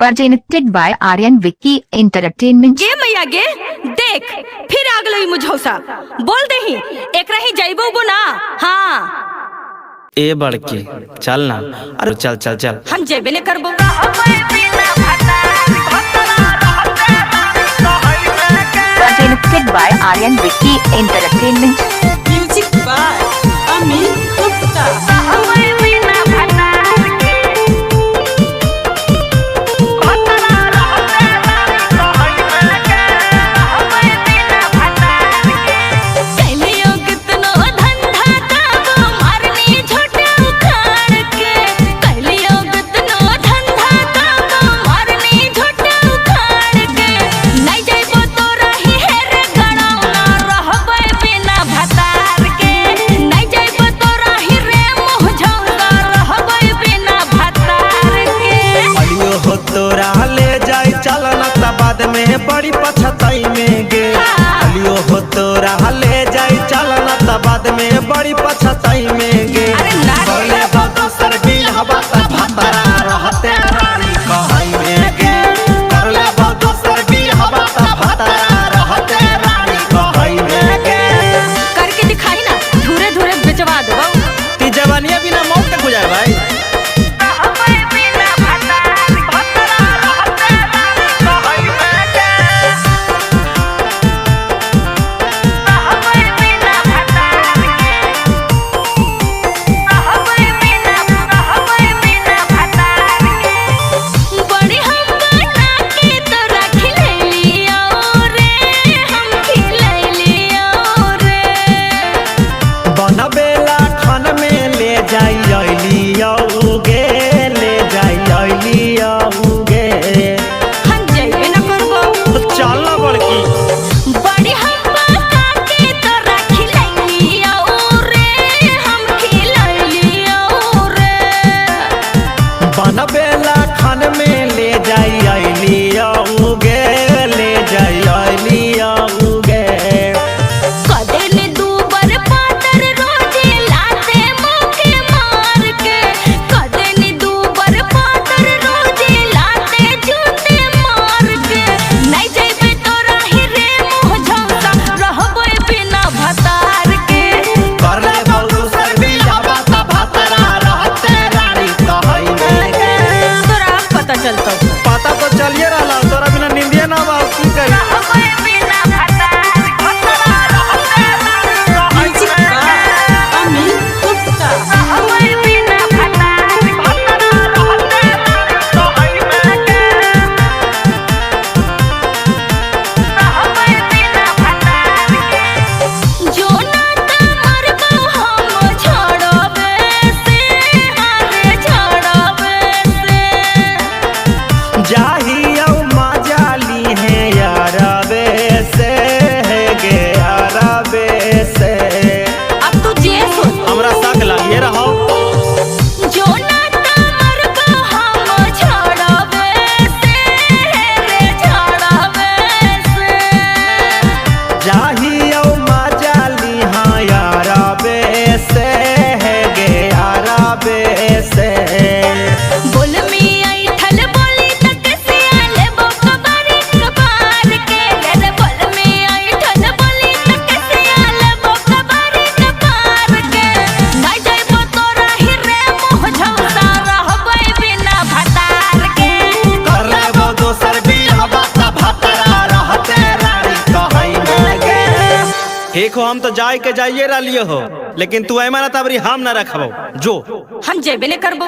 presented by Aryan Vicky Entertainment। गे मैया गे देख फिर आ गई मुझौसा बोल दे ही एक रही जाइबो वो ना। हाँ ए बड़के चल ना। अरे चल चल चल हम जेबे ने करबो। Presented by Aryan Vicky Entertainment। Music by Amit Gupta. बाद में बड़ी पछताई में गे अलियो हो तोरा ले जाई चलना त बाद में बड़ी पछताई में गे बोले बाबा सर बिल हवा त भतरा रहते रानी कहई में गे करले बाबा सर बिल हवा त भतरा रहते रानी कहई में गे करके दिखाई ना धुरे धुरे बेचवा दो ती जवानिया बिना मौत के गुजारे भाई। बेला खान में ले जाई लिया उगे ले जाई लिया उगे कदेले दूबर पातर रोजे लाते मुके मार के कदेले दूबर पातर रोजे लाते जूते मार के नहीं जाइबे तोरा ही रे मुझौसा रहबे बिना भतार के करले बहु सर भी हवा त भतरा रहते रानी कहई में तोरा पता चलतो पता तो चलिए रहा तोरा बिना नींदिया ना बा की करी। देखो हम तो जाए के जाइए रहा लियो हो लेकिन तू ऐमाना तबरी हम ना रखबो जो हम जेबे ने करबो।